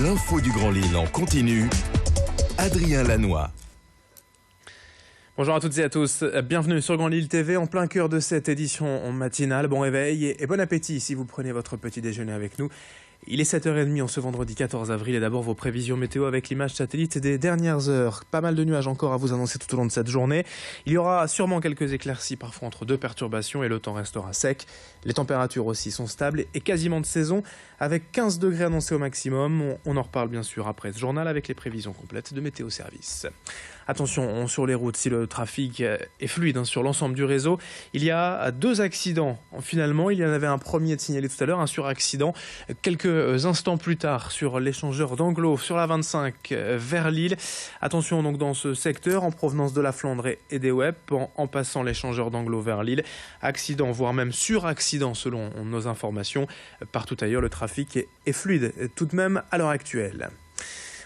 L'info du Grand Lille en continu. Adrien Lanois. Bonjour à toutes et à tous, bienvenue sur Grand Lille TV en plein cœur de cette édition matinale. Bon réveil et bon appétit si vous prenez votre petit déjeuner avec nous. Il est 7h30 en ce vendredi 14 avril et d'abord vos prévisions météo avec l'image satellite des dernières heures. Pas mal de nuages encore à vous annoncer tout au long de cette journée. Il y aura sûrement quelques éclaircies parfois entre deux perturbations et le temps restera sec. Les températures aussi sont stables et quasiment de saison avec 15 degrés annoncés au maximum. On en reparle bien sûr après ce journal avec les prévisions complètes de Météo Service. Attention sur les routes, si le trafic est fluide sur l'ensemble du réseau, il y a 2 accidents. Finalement, il y en avait un premier de signalé tout à l'heure, un suraccident quelques instants plus tard sur l'échangeur d'Anglo sur la 25 vers Lille. Attention donc dans ce secteur en provenance de la Flandre et des Web en passant l'échangeur d'Anglo vers Lille. Accident, voire même suraccident selon nos informations. Partout ailleurs, le trafic est fluide tout de même à l'heure actuelle.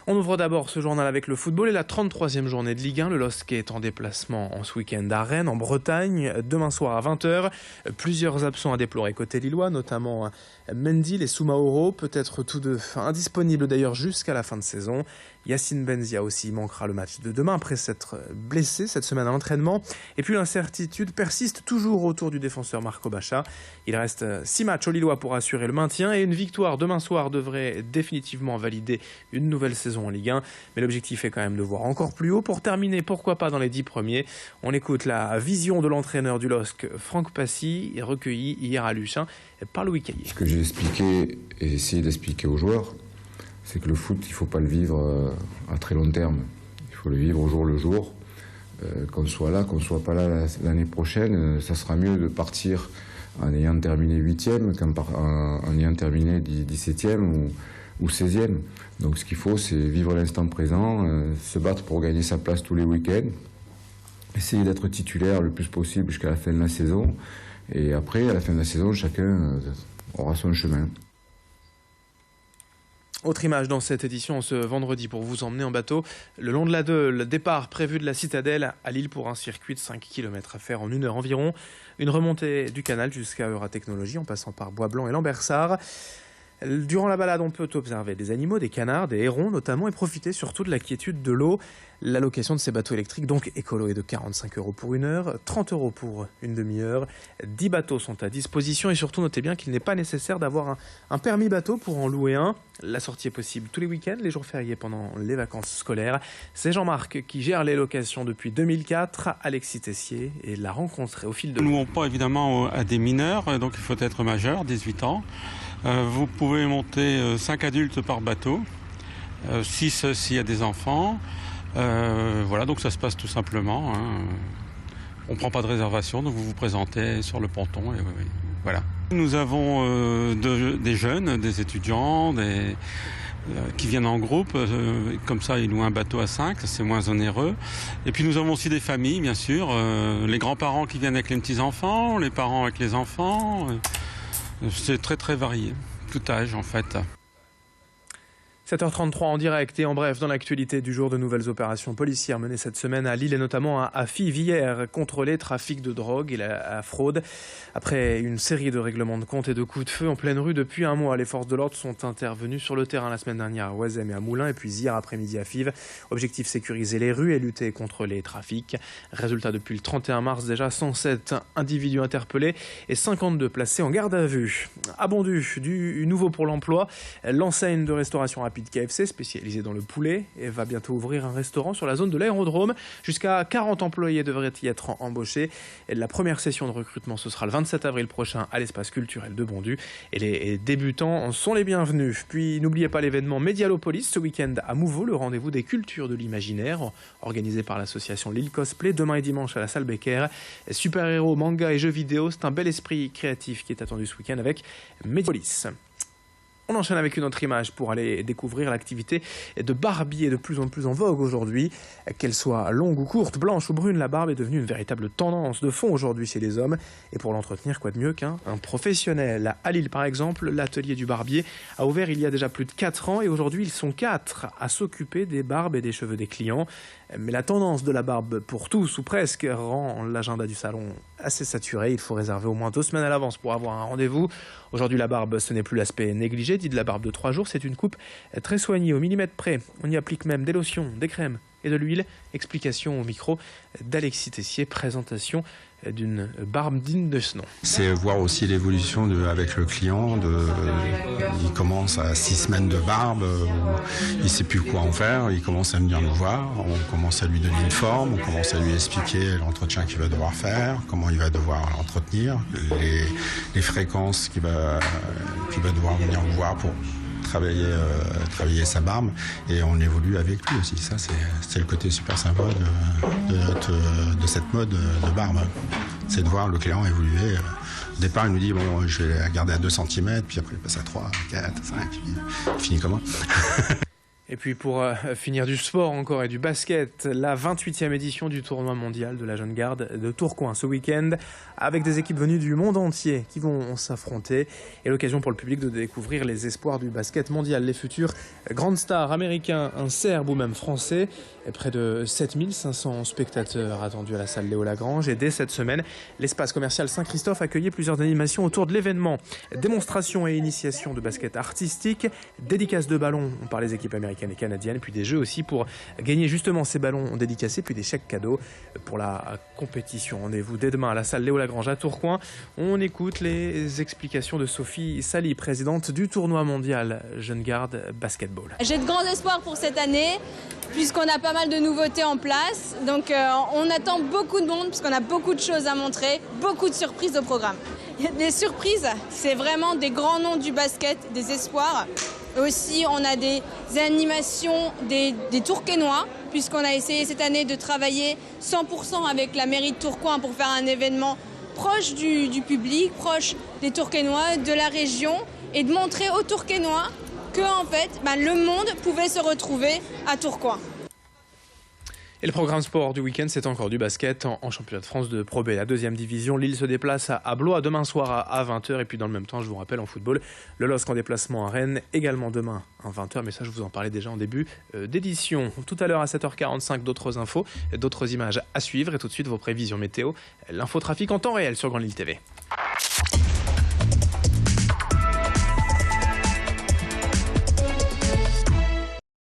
On ouvre d'abord ce journal avec le football et la 33e journée de Ligue 1. Le LOSC est en déplacement en ce week-end à Rennes, en Bretagne, demain soir à 20h. Plusieurs absents à déplorer côté lillois, notamment Mendy et Soumaoro, peut-être tous deux indisponibles d'ailleurs jusqu'à la fin de saison. Yacine Benzia aussi manquera le match de demain après s'être blessé cette semaine à l'entraînement. Et puis l'incertitude persiste toujours autour du défenseur Marco Baccia. Il reste 6 matchs aux Lillois pour assurer le maintien et une victoire demain soir devrait définitivement valider une nouvelle saison en Ligue 1. Mais l'objectif est quand même de voir encore plus haut pour terminer, pourquoi pas dans les 10 premiers. On écoute la vision de l'entraîneur du LOSC, Franck Passy, recueilli hier à Luchin par Louis Caillé. Ce que j'ai expliqué et essayé d'expliquer aux joueurs, c'est que le foot, il ne faut pas le vivre à très long terme. Il faut le vivre au jour le jour. Qu'on soit là, qu'on ne soit pas là l'année prochaine, ça sera mieux de partir en ayant terminé 8e qu'en ayant terminé 17e ou 16e. Donc ce qu'il faut, c'est vivre l'instant présent, se battre pour gagner sa place tous les week-ends, essayer d'être titulaire le plus possible jusqu'à la fin de la saison. Et après, à la fin de la saison, chacun aura son chemin. Autre image dans cette édition ce vendredi pour vous emmener en bateau le long de la 2, le départ prévu de la Citadelle à Lille pour un circuit de 5 km à faire en 1 heure environ. Une remontée du canal jusqu'à Euratechnologie en passant par Bois-Blanc et Lambersart. Durant la balade, on peut observer des animaux, des canards, des hérons notamment et profiter surtout de la quiétude de l'eau. La location de ces bateaux électriques, donc écolo, est de 45 € pour 1 heure, 30 € pour une demi-heure. 10 bateaux sont à disposition et surtout notez bien qu'il n'est pas nécessaire d'avoir un permis bateau pour en louer un. La sortie est possible tous les week-ends, les jours fériés pendant les vacances scolaires. C'est Jean-Marc qui gère les locations depuis 2004. Alexis Tessier et l'a rencontré au fil de l'eau. Nous ne louons pas évidemment à des mineurs, donc il faut être majeur, 18 ans. Vous pouvez monter 5 adultes par bateau, 6 s'il y a des enfants. Voilà, donc ça se passe tout simplement. On ne prend pas de réservation, donc vous vous présentez sur le ponton et voilà. Nous avons des jeunes, des étudiants, qui viennent en groupe, comme ça ils louent un bateau à 5, c'est moins onéreux. Et puis nous avons aussi des familles, bien sûr, les grands-parents qui viennent avec les petits-enfants, les parents avec les enfants. C'est très très varié, tout âge en fait. 7h33 en direct et en bref dans l'actualité du jour, de nouvelles opérations policières menées cette semaine à Lille et notamment à Fives contre les trafics de drogue et la fraude. Après une série de règlements de compte et de coups de feu en pleine rue depuis un mois, les forces de l'ordre sont intervenues sur le terrain la semaine dernière à Oisem et à Moulins et puis hier après-midi à Fives. Objectif, sécuriser les rues et lutter contre les trafics. Résultat, depuis le 31 mars déjà, 107 individus interpellés et 52 placés en garde à vue. À Bondu, du nouveau pour l'emploi, l'enseigne de restauration rapide KFC, spécialisée dans le poulet, et va bientôt ouvrir un restaurant sur la zone de l'aérodrome. Jusqu'à 40 employés devraient y être embauchés. Et la première session de recrutement, ce sera le 27 avril prochain à l'espace culturel de Bondu. Et les débutants sont les bienvenus. Puis n'oubliez pas l'événement Médialopolis ce week-end à Mouveau, le rendez-vous des cultures de l'imaginaire, organisé par l'association Lille Cosplay, demain et dimanche à la salle Becker. Super-héros, manga et jeux vidéo, c'est un bel esprit créatif qui est attendu ce week-end avec Médialopolis. On enchaîne avec une autre image pour aller découvrir l'activité de barbier de plus en plus en vogue aujourd'hui. Qu'elle soit longue ou courte, blanche ou brune, la barbe est devenue une véritable tendance de fond aujourd'hui chez les hommes. Et pour l'entretenir, quoi de mieux qu'un professionnel. À Lille par exemple, l'atelier du barbier a ouvert il y a déjà plus de 4 ans et aujourd'hui ils sont 4 à s'occuper des barbes et des cheveux des clients. Mais la tendance de la barbe pour tous ou presque rend l'agenda du salon assez saturé. Il faut réserver au moins 2 semaines à l'avance pour avoir un rendez-vous. Aujourd'hui, la barbe, ce n'est plus l'aspect négligé, dit de la barbe de 3 jours. C'est une coupe très soignée, au millimètre près. On y applique même des lotions, des crèmes et de l'huile. Explication au micro d'Alexis Tessier, présentation d'une barbe digne de ce nom. C'est voir aussi l'évolution avec le client. Il commence à 6 semaines de barbe, il ne sait plus quoi en faire, il commence à venir nous voir, on commence à lui donner une forme, on commence à lui expliquer l'entretien qu'il va devoir faire, comment il va devoir l'entretenir, les fréquences qu'il va devoir venir nous voir pour travailler sa barbe, et on évolue avec lui aussi. Ça, c'est le côté super sympa de cette mode de barbe. C'est de voir le client évoluer. Au départ, il nous dit, bon, je vais la garder à 2 cm, puis après, il passe à 3, 4, 5, il finit comment? Et puis pour finir du sport encore et du basket, la 28e édition du tournoi mondial de la jeune garde de Tourcoing ce week-end, avec des équipes venues du monde entier qui vont s'affronter, et l'occasion pour le public de découvrir les espoirs du basket mondial, les futurs grandes stars américains, serbes ou même français. Et près de 7500 spectateurs attendus à la salle Léo Lagrange, et dès cette semaine, l'espace commercial Saint-Christophe accueillait plusieurs animations autour de l'événement. Démonstrations et initiations de basket artistique, dédicaces de ballons par les équipes américaines et canadiennes, puis des jeux aussi pour gagner justement ces ballons dédicacés, puis des chèques cadeaux pour la compétition. Rendez-vous dès demain à la salle Léo Lagrange à Tourcoing. On écoute les explications de Sophie Sali, présidente du tournoi mondial Jeune Garde Basketball. J'ai de grands espoirs pour cette année, puisqu'on a pas mal de nouveautés en place. Donc on attend beaucoup de monde, puisqu'on a beaucoup de choses à montrer, beaucoup de surprises au programme. Les surprises, c'est vraiment des grands noms du basket, des espoirs. Aussi, on a des animations des Tourquenois, puisqu'on a essayé cette année de travailler 100% avec la mairie de Tourcoing pour faire un événement proche du public, proche des Tourquenois, de la région, et de montrer aux Tourquenois que en fait, le monde pouvait se retrouver à Tourcoing. Et le programme sport du week-end, c'est encore du basket en championnat de France de Pro B, la 2e division. Lille se déplace à Blois demain soir à 20h. Et puis dans le même temps, je vous rappelle, en football, le LOSC en déplacement à Rennes, également demain à 20h. Mais ça, je vous en parlais déjà en début d'édition. Tout à l'heure à 7h45, d'autres infos, d'autres images à suivre. Et tout de suite, vos prévisions météo, l'infotrafic en temps réel sur Grande Lille TV.